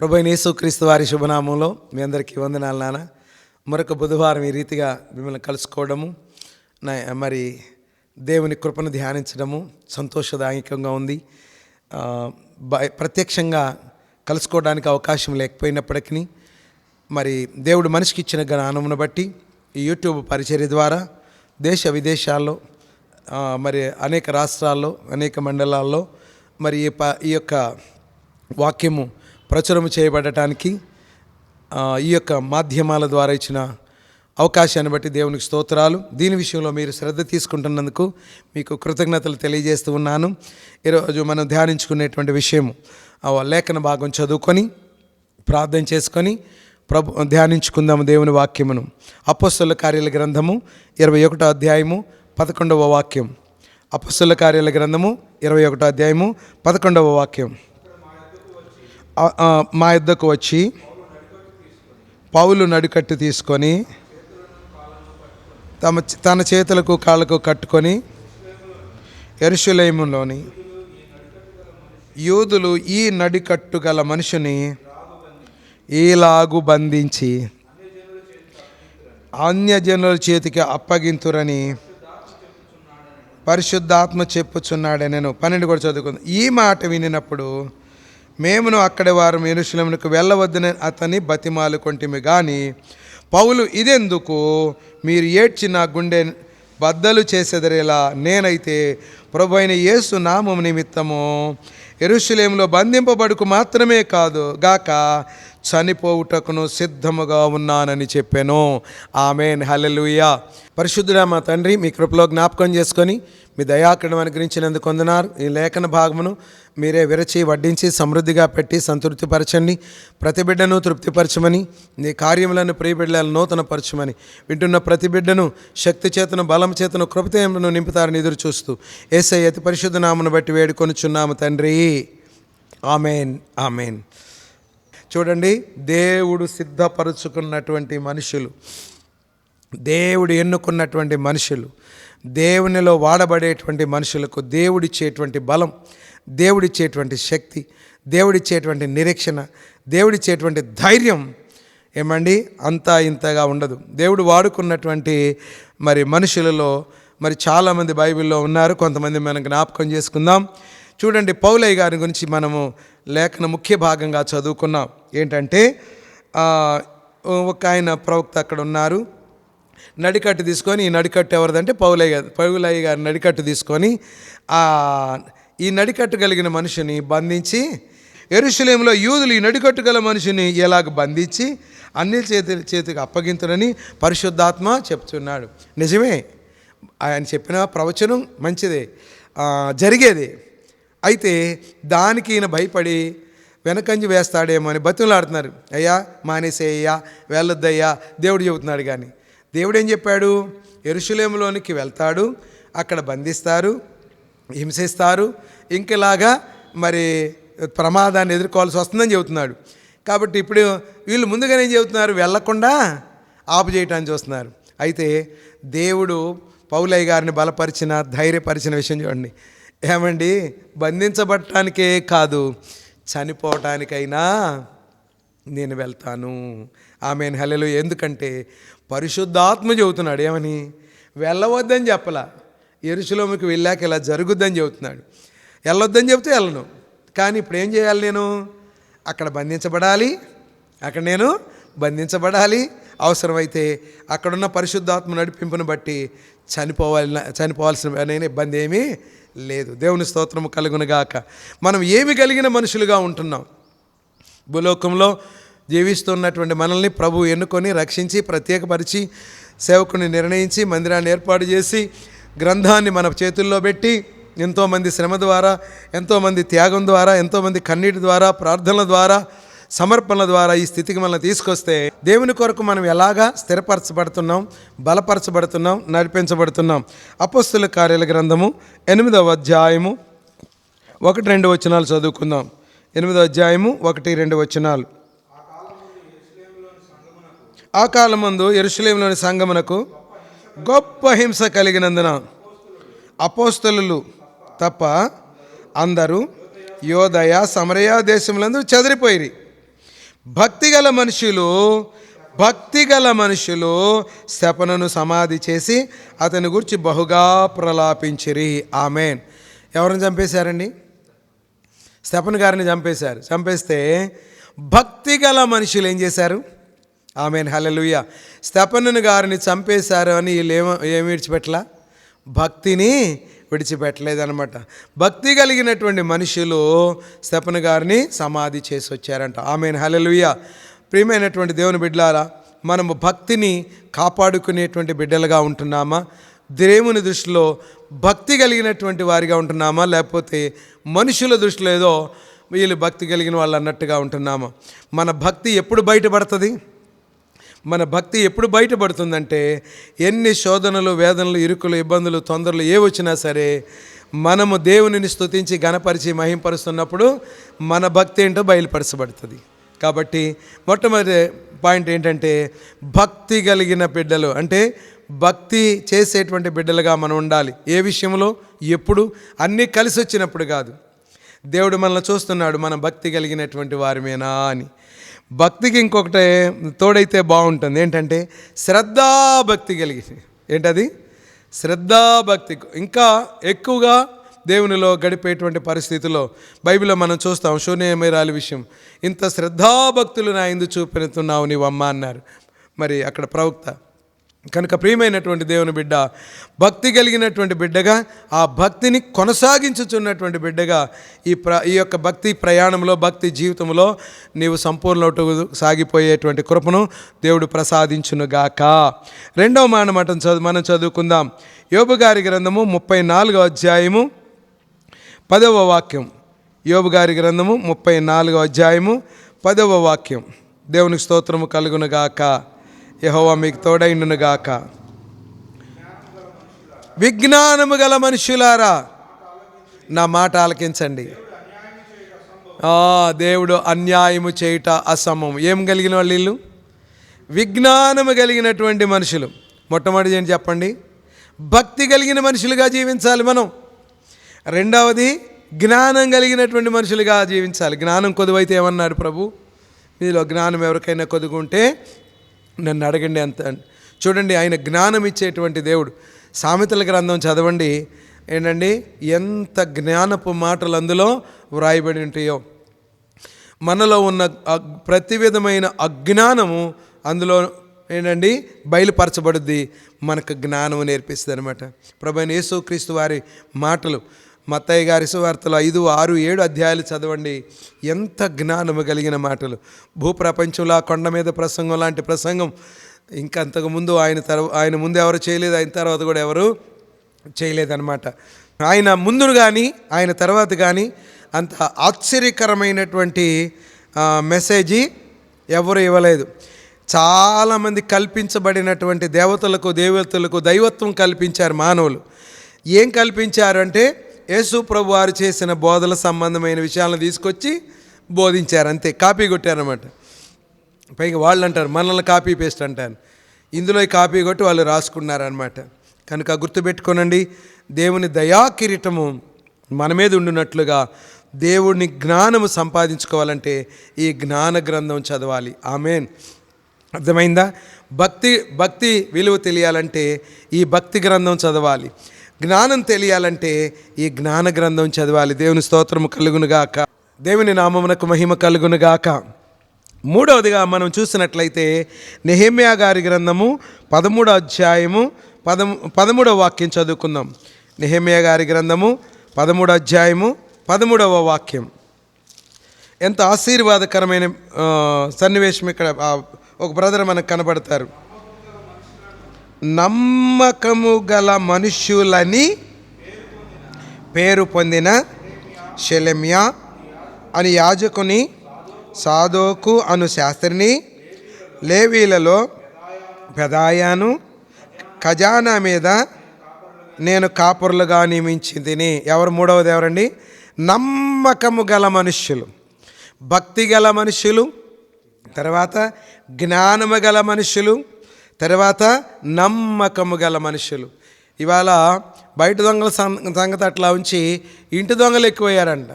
ప్రభువైన యేసుక్రీస్తు వారి శుభనామంలో మీ అందరికీ వందనాలు నాన్న. మరొక బుధవారం ఈ రీతిగా మిమ్మల్ని కలుసుకోవడము, మరి దేవుని కృపను ధ్యానించడము సంతోషదాయకంగా ఉంది. ప్రత్యక్షంగా కలుసుకోవడానికి అవకాశం లేకపోయినప్పటికీ మరి దేవుడు మనిషికి ఇచ్చిన జ్ఞానమును బట్టి ఈ యూట్యూబ్ పరిచర్య ద్వారా దేశ విదేశాల్లో మరి అనేక రాష్ట్రాల్లో అనేక మండలాల్లో మరి ఈ యొక్క వాక్యము ప్రచురము చేయబడటానికి ఈ యొక్క మాధ్యమాల ద్వారా ఇచ్చిన అవకాశాన్ని బట్టి దేవునికి స్తోత్రాలు. దీని విషయంలో మీరు శ్రద్ధ తీసుకుంటున్నందుకు మీకు కృతజ్ఞతలు తెలియజేస్తూ ఉన్నాను. ఈరోజు మనం ధ్యానించుకునేటువంటి విషయము లేఖన భాగం చదువుకొని ప్రార్థన చేసుకొని ధ్యానించుకుందాము దేవుని వాక్యమును. అపొస్తలుల కార్యాల గ్రంథము 21వ అధ్యాయము 11వ వాక్యం. అపొస్తలుల కార్యాల గ్రంథము 21వ అధ్యాయము 11వ వాక్యం. మా యొద్దకు వచ్చి పౌలు నడికట్టు తీసుకొని తన చేతులకు కాళ్ళకు కట్టుకొని యెరూషలేములోని యూదులు ఈ నడికట్టు గల మనిషిని ఈలాగు బంధించి అన్యజనుల చేతికి అప్పగింతురని పరిశుద్ధాత్మ చెప్పుచున్నాడనెను. 12 కూడా చదువుకుంది. ఈ మాట వినినప్పుడు మేమును అక్కడి వారు యెరూషలేమునకు వెళ్ళవద్దని అతన్ని బతిమాలుకొంటిమి. కానీ పౌలు, ఇదెందుకు మీరు ఏడ్చి నా గుండె బద్దలు చేసేదరేలా, నేనైతే ప్రభువైన యేసు నామము నిమిత్తము యెరూషలేములో బంధింపబడుకు మాత్రమే కాదు గాక చనిపోవుటకును సిద్ధముగా ఉన్నానని చెప్పాను. ఆమేన్, హల్లెలూయా. పరిశుద్ధుడా మా తండ్రి, మీ కృపలో జ్ఞాపకం చేసుకొని మీ దయాకరణం అనుగ్రహించినందుకు వందనాలు. ఈ లేఖన భాగమును మీరే విరచి వడ్డించి సమృద్ధిగా పెట్టి సంతృప్తిపరచండి. ప్రతి బిడ్డను తృప్తిపరచమని, నీ కార్యములను ప్రియ బిడ్డలను నూతనపరచమని, వింటున్న ప్రతి బిడ్డను శక్తి చేతను బలం చేతను కృపతను నింపుతారని ఎదురు చూస్తూ యేసయ్య అతి పరిశుద్ధ నామమును బట్టి వేడుకొనుచున్నాము తండ్రి. ఆమేన్, ఆమేన్. చూడండి, దేవుడు సిద్ధపరుచుకున్నటువంటి మనుషులు, దేవుడు ఎన్నుకున్నటువంటి మనుషులు, దేవునిలో వాడబడేటువంటి మనుషులకు దేవుడిచ్చేటువంటి బలం, దేవుడిచ్చేటువంటి శక్తి, దేవుడిచ్చేటువంటి నిరీక్షణ, దేవుడిచ్చేటువంటి ధైర్యం ఏమండి అంతా ఇంతగా ఉండదు. దేవుడు వాడుకున్నటువంటి మరి మనుషులలో మరి చాలామంది బైబిల్లో ఉన్నారు. కొంతమంది మనం జ్ఞాపకం చేసుకుందాం. చూడండి, పౌలయ్య గారి గురించి మనము లేఖన ముఖ్య భాగంగా చదువుకున్నాం. ఏంటంటే ఒక ఆయన ప్రవక్త అక్కడ ఉన్నారు. నడికట్టు తీసుకొని, ఈ నడికట్టు ఎవరిదంటే పౌలయ్య గారి నడికట్టు తీసుకొని ఈ నడికట్టు కలిగిన మనిషిని బంధించి యెరూషలేములో యూదులు ఈ నడికట్టు గల మనిషిని ఎలాగ బంధించి అన్ని చేతికి అప్పగింతునని పరిశుద్ధాత్మ చెప్తున్నాడు. నిజమే, ఆయన చెప్పిన ప్రవచనం మంచిదే, జరిగేది. అయితే దానికి ఈయన భయపడి వెనకంజి వేస్తాడేమో అని బతులాడుతున్నారు. అయ్యా మానేసేయ్యా, వెళ్ళొద్దయ్యా దేవుడు చెబుతున్నాడు. కానీ దేవుడు ఏం చెప్పాడు? యెరూషలేములోనికి వెళ్తాడు, అక్కడ బంధిస్తారు, హింసిస్తారు, ఇంకలాగా మరి ప్రమాదాన్ని ఎదుర్కోవాల్సి వస్తుందని చెబుతున్నాడు. కాబట్టి ఇప్పుడు వీళ్ళు ముందుగానే ఏం చెబుతున్నారు? వెళ్లకుండా ఆపు చేయటాన్ని చూస్తున్నారు. అయితే దేవుడు పౌలయ్య గారిని బలపరిచిన, ధైర్యపరిచిన విషయం చూడండి. ఏమండి, బంధించబడటానికే కాదు, చనిపోవటానికైనా నేను వెళ్తాను. ఆమేన్, హల్లెలూయా. ఎందుకంటే పరిశుద్ధాత్మ చెబుతున్నాడు. ఏమని? వెళ్ళవద్దని చెప్పలా, యెరూషలేముకి వెళ్ళాక ఇలా జరుగుద్దని చెబుతున్నాడు. వెళ్ళొద్దని చెబితే వెళ్ళను. కానీ ఇప్పుడు ఏం చేయాలి? నేను అక్కడ బంధించబడాలి, అక్కడ నేను బంధించబడాలి. అవసరమైతే అక్కడున్న పరిశుద్ధాత్మ నడిపింపును బట్టి చనిపోవాల్సిన ఇబ్బంది ఏమీ లేదు. దేవుని స్తోత్రము కలుగునుగాక. మనం ఏమి కలిగిన మనుషులుగా ఉంటున్నాం? భూలోకంలో జీవిస్తున్నటువంటి మనల్ని ప్రభు ఎన్నుకొని రక్షించి ప్రత్యేకపరిచి సేవకుని నిర్ణయించి మందిరాన్ని ఏర్పాటు చేసి గ్రంథాన్ని మన చేతుల్లో పెట్టి ఎంతోమంది శ్రమ ద్వారా, ఎంతోమంది త్యాగం ద్వారా, ఎంతోమంది కన్నీటి ద్వారా, ప్రార్థనల ద్వారా, సమర్పణల ద్వారా ఈ స్థితికి మనల్ని తీసుకొస్తే దేవుని కొరకు మనం ఎలాగా స్థిరపరచబడుతున్నాం, బలపరచబడుతున్నాం, నడిపించబడుతున్నాం. అపొస్తలుల కార్యాల గ్రంథము 8వ అధ్యాయము 1-2 వచనాలు చదువుకుందాం. 8వ అధ్యాయము 1-2 వచనాలు. ఆ కాలమందు యెరూషలేములోని సంఘమునకు గొప్ప హింస కలిగినందున అపోస్తలులు తప్ప అందరూ యోదయ సమరయ దేశములందు చెదిరిపోయిరి. భక్తిగల మనుషులు స్తెఫనును సమాధి చేసి అతని గురించి బహుగా ప్రలాపించిరి. ఆమేన్. ఎవరిని చంపేశారండి? స్తెఫను గారిని చంపేశారు. చంపేస్తే భక్తిగల మనుషులు ఏం చేశారు? ఆమేన్, హల్లెలూయా. స్తెఫను గారిని చంపేశారు అని వీళ్ళు ఏమి విడిచిపెట్టలా? భక్తిని విడిచిపెట్టలేదన్నమాట. భక్తి కలిగినటువంటి మనుషులు స్తెఫను గారిని సమాధి చేసి వచ్చారంట. ఆమేన్, హల్లెలూయా. ప్రియమైనటువంటి దేవుని బిడ్డలారా, మనము భక్తిని కాపాడుకునేటువంటి బిడ్డలుగా ఉంటున్నామా? దేవుని దృష్టిలో భక్తి కలిగినటువంటి వారిగా ఉంటున్నామా? లేకపోతే మనుషుల దృష్టిలో ఏదో వీళ్ళు భక్తి కలిగిన వాళ్ళు అన్నట్టుగా ఉంటున్నామా? మన భక్తి ఎప్పుడు బయటపడుతుంది? మన భక్తి ఎప్పుడు బయటపడుతుందంటే, ఎన్ని శోధనలు, వేదనలు, ఇరుకులు, ఇబ్బందులు, తొందరలు ఏ వచ్చినా సరే మనము దేవునిని స్తుతించి గణపరిచి మహింపరుస్తున్నప్పుడు మన భక్తి ఏంటో బయలుపరచబడుతుంది. కాబట్టి మొట్టమొదటి పాయింట్ ఏంటంటే, భక్తి కలిగిన బిడ్డలు అంటే భక్తి చేసేటువంటి బిడ్డలుగా మనం ఉండాలి. ఏ విషయంలో? ఎప్పుడు? అన్నీ కలిసి వచ్చినప్పుడు కాదు. దేవుడు మనల్ని చూస్తున్నాడు, మనం భక్తి కలిగినటువంటి వారిమేనా అని. భక్తికి ఇంకొకటి తోడైతే బాగుంటుంది. ఏంటంటే శ్రద్ధాభక్తి కలిగి. ఏంటది? శ్రద్ధాభక్తి. ఇంకా ఎక్కువగా దేవునిలో గడిపేటువంటి పరిస్థితుల్లో బైబిల్లో మనం చూస్తాం. శూన్యమేరాలి విషయం, ఇంత శ్రద్ధాభక్తులు నా యందు చూపెడుతున్నావు నీవమ్మ అన్నారు మరి అక్కడ ప్రవక్త. కనుక ప్రియమైనటువంటి దేవుని బిడ్డ, భక్తి కలిగినటువంటి బిడ్డగా, ఆ భక్తిని కొనసాగించుచున్నటువంటి బిడ్డగా ఈ యొక్క భక్తి ప్రయాణంలో, భక్తి జీవితంలో నీవు సంపూర్ణ సాగిపోయేటువంటి కృపను దేవుడు ప్రసాదించునుగాక. రెండవ మాట మనం చదువుకుందాం. యోబు గారి గ్రంథము 34వ అధ్యాయము 10వ వాక్యం. యోబు గారి గ్రంథము 34వ అధ్యాయము 10వ వాక్యం. దేవునికి స్తోత్రము కలుగునుగాక. యెహోవా మీకు తోడైండునుగాక. విజ్ఞానము గల మనుషులారా నా మాట ఆలకించండి. దేవుడు అన్యాయము చేయుట అసమం. ఏం కలిగిన వాళ్ళు వీళ్ళు? విజ్ఞానము కలిగినటువంటి మనుషులు. మొట్టమొదటి ఏంటి చెప్పండి? భక్తి కలిగిన మనుషులుగా జీవించాలి మనం. రెండవది జ్ఞానం కలిగినటువంటి మనుషులుగా జీవించాలి. జ్ఞానం కొదువైతే ఏమన్నాడు ప్రభు? మీలో జ్ఞానం ఎవరికైనా కొదుగుంటే నన్ను అడగండి అంత. చూడండి, ఆయన జ్ఞానం ఇచ్చేటువంటి దేవుడు. సామెతల గ్రంథం చదవండి. ఏంటండి, ఎంత జ్ఞానపు మాటలు అందులో వ్రాయబడి ఉంటాయో. మనలో ఉన్న ప్రతి విధమైన అజ్ఞానము అందులో ఏంటండి బయలుపరచబడుద్ది. మనకు జ్ఞానము నేర్పిస్తుంది అనమాట. ప్రభువైన యేసుక్రీస్తు వారి మాటలు మత్తయి గారి సువార్తలు 5, 6, 7 అధ్యాయాలు చదవండి. ఎంత జ్ఞానము కలిగిన మాటలు. భూప్రపంచంలో కొండ మీద ప్రసంగం లాంటి ప్రసంగం ఇంకంతకుముందు ఆయన ముందు ఎవరు చేయలేదు, ఆయన తర్వాత కూడా ఎవరు చేయలేదన్నమాట. ఆయన ముందు కానీ ఆయన తర్వాత కానీ అంత ఆశ్చర్యకరమైనటువంటి మెసేజీ ఎవరు ఇవ్వలేదు. చాలామంది కల్పించబడినటువంటి దేవతలకు దైవత్వం కల్పించారు మానవులు. ఏం కల్పించారు అంటే, యేసు ప్రభు వారు చేసిన బోధల సంబంధమైన విషయాలను తీసుకొచ్చి బోధించారు. అంతే, కాపీ కొట్టారన్నమాట. పైగా వాళ్ళు అంటారు మనల్ని కాపీ పేస్ట్ అంటారు. ఇందులో కాపీ కొట్టి వాళ్ళు రాసుకున్నారనమాట. కనుక గుర్తుపెట్టుకోనండి, దేవుని దయా కిరీటము మన మీద ఉండినట్లుగా దేవుని జ్ఞానము సంపాదించుకోవాలంటే ఈ జ్ఞాన గ్రంథం చదవాలి. ఆమేన్. అర్థమైందా? భక్తి విలువ తెలియాలంటే ఈ భక్తి గ్రంథం చదవాలి. జ్ఞానం తెలియాలంటే ఈ జ్ఞాన గ్రంథం చదవాలి. దేవుని స్తోత్రము కలుగునుగాక. దేవుని నామమునకు మహిమ కలుగునుగాక. మూడవదిగా మనం చూసినట్లయితే నెహెమ్యా గారి గ్రంథము 13వ అధ్యాయము 13వ వాక్యం చదువుకుందాం. నెహెమ్యా గారి గ్రంథము 13వ అధ్యాయము 13వ వాక్యం. ఎంత ఆశీర్వాదకరమైన సన్నివేశం. ఇక్కడ ఒక బ్రదర్ మనకు కనబడతారు. నమ్మకము గల మనుష్యులని పేరు పొందిన షెలెమ్యా అని యాజకుని, సాదోకు అను శాస్త్రిని, లేవీలలో పెదాయాను, ఖజానా మీద నేను కాపురులుగా నియమించింది. ఎవరు? మూడవది ఎవరండి? నమ్మకము గల మనుష్యులు, భక్తి గల మనుష్యులు, తర్వాత జ్ఞానము గల మనుష్యులు, తర్వాత నమ్మకము గల మనుషులు. ఇవాళ బయట దొంగల సంగతి అట్లా ఉంచి ఇంటి దొంగలు ఎక్కువయ్యారంట.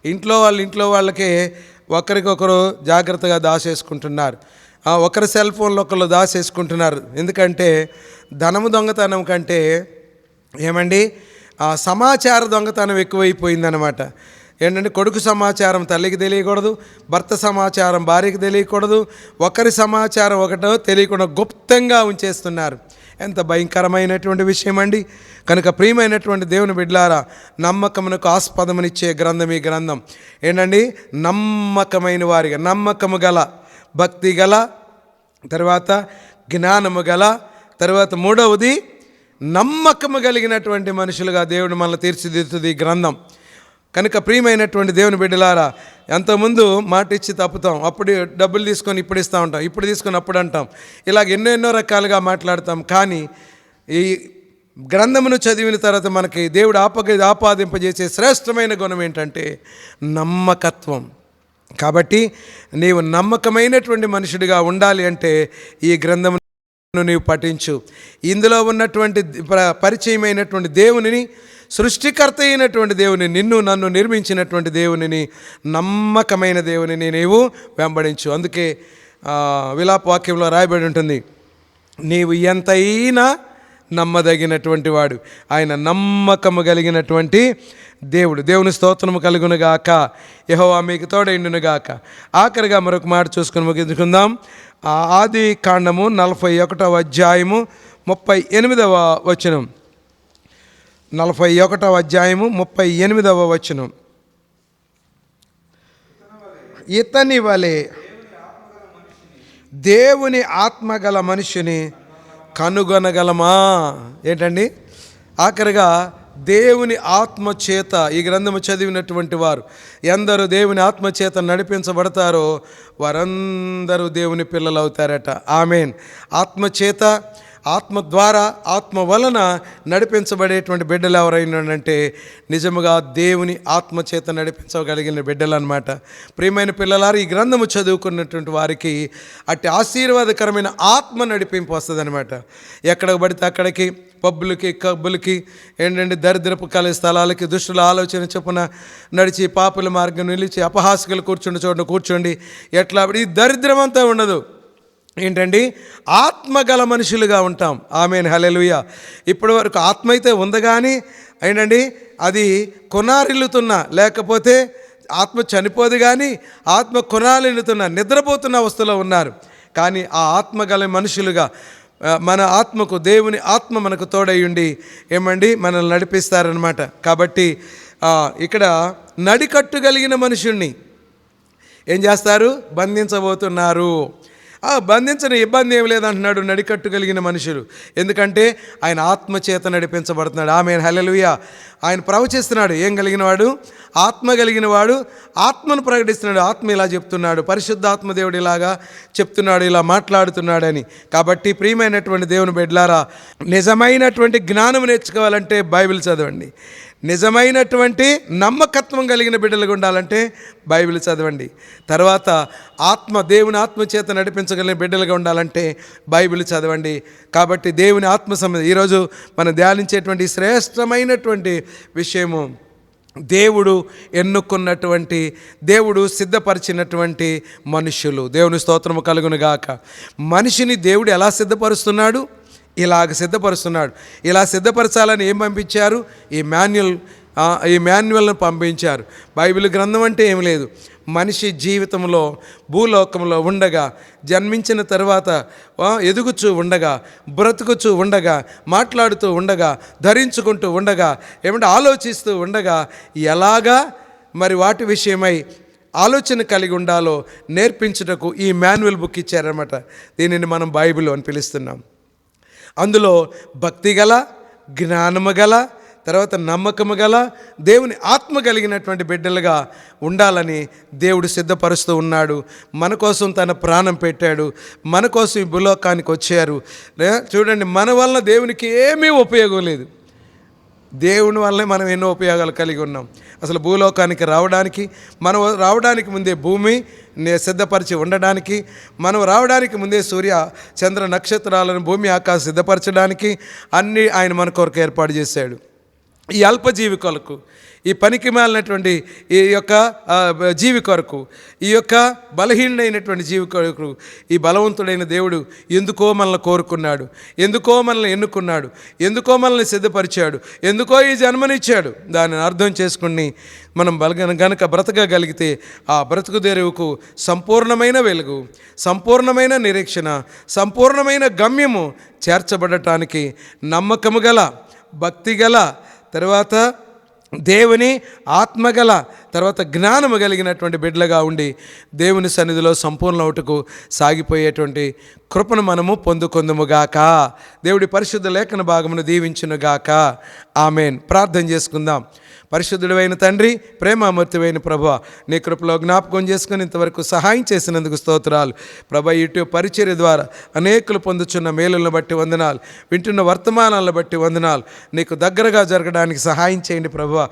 ఇంట్లో వాళ్ళకే ఒకరికొకరు జాగ్రత్తగా దాచేసుకుంటున్నారు. ఒకరి సెల్ ఫోన్లో ఒకరు దాచేసుకుంటున్నారు. ఎందుకంటే ధనము దొంగతనం కంటే ఏమండి సమాచార దొంగతనం ఎక్కువైపోయిందనమాట. ఏంటంటే కొడుకు సమాచారం తల్లికి తెలియకూడదు, భర్త సమాచారం భార్యకి తెలియకూడదు, ఒకరి సమాచారం ఒకటో తెలియకుండా గుప్తంగా ఉంచేస్తున్నారు. ఎంత భయంకరమైనటువంటి విషయం అండి. కనుక ప్రియమైనటువంటి దేవుని బిడ్డలారా, నమ్మకమునకు ఆస్పదమునిచ్చే గ్రంథం ఈ గ్రంథం. ఏంటండి, నమ్మకమైన వారిగా, నమ్మకము గల, భక్తి గల, తర్వాత జ్ఞానము గల, తర్వాత మూడవది నమ్మకము కలిగినటువంటి మనుషులుగా దేవుడు మనల్ని తీర్చిదిద్దుతుంది ఈ గ్రంథం. కనుక ప్రియమైనటువంటి దేవుని బిడ్డలారా, ఎంతోముందు మాట ఇచ్చి తప్పుతాం, అప్పుడు డబ్బులు తీసుకొని ఇప్పుడు ఇస్తూ ఉంటాం, ఇప్పుడు తీసుకొని అప్పుడు అంటాం, ఇలాగ ఎన్నో రకాలుగా మాట్లాడతాం. కానీ ఈ గ్రంథమును చదివిన తర్వాత మనకి దేవుడు ఆపాదింపజేసే శ్రేష్టమైన గుణం ఏంటంటే నమ్మకత్వం. కాబట్టి నీవు నమ్మకమైనటువంటి మనుషుడిగా ఉండాలి అంటే ఈ గ్రంథమును నీవు పఠించు. ఇందులో ఉన్నటువంటి పరిచయమైనటువంటి దేవునిని, సృష్టికర్త అయినటువంటి దేవుని, నిన్ను నన్ను నిర్మించినటువంటి దేవునిని, నమ్మకమైన దేవునిని నీవు వెంబడించు. అందుకే విలాప వాక్యంలో రాయబడి ఉంటుంది, నీవు ఎంతైనా నమ్మదగినటువంటి వాడు. ఆయన నమ్మకము కలిగినటువంటి దేవుడు. దేవుని స్తోత్రము కలుగునుగాక. యెహోవా మీకు తోడైండునుగాక. ఆఖరిగా మరొక మాట చూసుకుని ముగించుకుందాం. ఆది కాండము 41వ అధ్యాయము 38వ వచనం. 41వ అధ్యాయము 38వ వచనం. ఇతని వలె దేవుని ఆత్మగల మనిషిని కనుగొనగలమా? ఏంటండి, ఆఖరిగా దేవుని ఆత్మచేత ఈ గ్రంథము చదివినటువంటి వారు ఎందరూ దేవుని ఆత్మచేత నడిపించబడతారో వారందరూ దేవుని పిల్లలు అవుతారట. ఆమేన్. ఆత్మచేత, ఆత్మ ద్వారా, ఆత్మ వలన నడిపించబడేటువంటి బిడ్డలు ఎవరైనానంటే నిజముగా దేవుని ఆత్మచేత నడిపించగలిగిన బిడ్డలు అన్నమాట. ప్రియమైన పిల్లలారు, ఈ గ్రంథము చదువుకున్నటువంటి వారికి అట్టి ఆశీర్వాదకరమైన ఆత్మ నడిపింపు వస్తుంది అనమాట. ఎక్కడికి పడితే అక్కడికి, పబ్బులకి, కబ్బులకి, ఏంటంటే దరిద్రపు కళ స్థలాలకి, దుష్టుల ఆలోచన చొప్పున నడిచి, పాపుల మార్గం నిలిచి, అపహాసకులు కూర్చుండి చోట కూర్చోండి, ఎట్లా ఈ దరిద్రం అంతా ఉండదు. ఏంటండి, ఆత్మగల మనుషులుగా ఉంటాం. ఆమేన్, హల్లెలూయా. ఇప్పటి వరకు ఆత్మ అయితే ఉంది, కానీ ఏంటండి అది కొనారిల్లుతున్న, లేకపోతే ఆత్మ చనిపోదు కానీ ఆత్మ కొనాలిల్లుతున్న, నిద్రపోతున్న అవస్థలో ఉన్నారు. కానీ ఆ ఆత్మగల మనుషులుగా మన ఆత్మకు, దేవుని ఆత్మ మనకు తోడయ్యుండి ఏమండి మనల్ని నడిపిస్తారనమాట. కాబట్టి ఇక్కడ నడికట్టుగలిగిన మనుషుల్ని ఏం చేస్తారు? బంధించబోతున్నారు. బంధించని ఇబ్బంది ఏం లేదంటున్నాడు నడికట్టుగలిగిన మనుషులు. ఎందుకంటే ఆయన ఆత్మచేత నడిపించబడుతున్నాడు. ఆమేన్, హల్లెలూయా. ఆయన ప్రవచిస్తున్నాడు. ఏం కలిగిన వాడు? ఆత్మ కలిగిన వాడు ఆత్మను ప్రకటిస్తున్నాడు. ఆత్మ ఇలా చెప్తున్నాడు, పరిశుద్ధాత్మ దేవుడు ఇలాగా చెప్తున్నాడు, ఇలా మాట్లాడుతున్నాడని. కాబట్టి ప్రియమైనటువంటి దేవుని బిడ్డలారా, నిజమైనటువంటి జ్ఞానం నేర్చుకోవాలంటే బైబిల్ చదవండి. నిజమైనటువంటి నమ్మకత్వం కలిగిన బిడ్డలుగా ఉండాలంటే బైబిల్ చదవండి. తర్వాత దేవుని ఆత్మచేత నడిపించగలిగిన బిడ్డలుగా ఉండాలంటే బైబిల్ చదవండి. కాబట్టి దేవుని ఆత్మ ఈరోజు మనం ధ్యానించేటువంటి శ్రేష్టమైనటువంటి విషయము, దేవుడు ఎన్నుకున్నటువంటి, దేవుడు సిద్ధపరిచినటువంటి మనుషులు. దేవుని స్తోత్రము కలుగునుగాక. మనిషిని దేవుడు ఎలా సిద్ధపరుస్తున్నాడు? ఇలాగ సిద్ధపరుస్తున్నాడు. ఇలా సిద్ధపరచాలని ఏం పంపించారు? ఈ మాన్యువల్ను పంపించారు. బైబిల్ గ్రంథం అంటే ఏం లేదు. మనిషి జీవితంలో, భూలోకంలో ఉండగా, జన్మించిన తర్వాత ఎదుగుచూ ఉండగా, బ్రతుకుచూ ఉండగా, మాట్లాడుతూ ఉండగా, ధరించుకుంటూ ఉండగా, ఆలోచిస్తూ ఉండగా ఎలాగా మరి వాటి విషయమై ఆలోచన కలిగి ఉండాలో నేర్పించుటకు ఈ మాన్యువల్ బుక్ ఇచ్చారన్నమాట. దీనిని మనం బైబిల్ అని పిలుస్తున్నాం. అందులో భక్తి గల, జ్ఞానము గల, తర్వాత నమ్మకము గల, దేవుని ఆత్మ కలిగినటువంటి బిడ్డలుగా ఉండాలని దేవుడు సిద్ధపరుస్తూ ఉన్నాడు. మన కోసం తన ప్రాణం పెట్టాడు. మన కోసం ఈ భూలోకానికి వచ్చారు. చూడండి, మన వలన దేవునికి ఏమీ ఉపయోగం లేదు. దేవుని వల్లనే మనం ఎన్నో ఉపయోగాలు కలిగి ఉన్నాం. అసలు భూలోకానికి మనం రావడానికి ముందే భూమి సిద్ధపరిచి ఉండడానికి, మనం రావడానికి ముందే సూర్య చంద్ర నక్షత్రాలను, భూమి ఆకాశం సిద్ధపరచడానికి అన్నీ ఆయన మన కొరకు ఏర్పాటు చేశాడు. ఈ అల్పజీవి కొరకు, ఈ పనికి మాలినటువంటి ఈ యొక్క జీవి కొరకు, ఈ యొక్క బలహీనైనటువంటి జీవి కొరకు ఈ బలవంతుడైన దేవుడు ఎందుకో మనల్ని కోరుకున్నాడు, ఎందుకో మనల్ని ఎన్నుకున్నాడు, ఎందుకో మనల్ని సిద్ధపరిచాడు, ఎందుకో ఈ జన్మనిచ్చాడు. దానిని అర్థం చేసుకుని మనం గనక బ్రతకగలిగితే ఆ బ్రతుకు తెరువుకు సంపూర్ణమైన వెలుగు, సంపూర్ణమైన నిరీక్షణ, సంపూర్ణమైన గమ్యము చేర్చబడటానికి నమ్మకము గల, భక్తి గల, తర్వాత దేవుని ఆత్మగల, తర్వాత జ్ఞానము కలిగినటువంటి బిడ్డలుగా ఉండి దేవుని సన్నిధిలో సంపూర్ణ అవుటకు సాగిపోయేటువంటి కృపను మనము పొందుకొందుముగాక. దేవుడి పరిశుద్ధ లేఖన భాగమును దీవించునుగాక. ఆమెన్. ప్రార్థన చేసుకుందాం. పరిశుద్ధుడైన తండ్రి, ప్రేమామూర్తివైన ప్రభువా, నీ కృపలో జ్ఞాపకం చేసుకుని ఇంతవరకు సహాయం చేసినందుకు స్తోత్రాలు. ప్రభా, ఇటు పరిచర్య ద్వారా అనేకులు పొందుచున్న మేలులను బట్టి వందనాలు, వింటున్న వర్తమానాలను బట్టి వందనాలు. నీకు దగ్గరగా జరగడానికి సహాయం చేయండి ప్రభువా.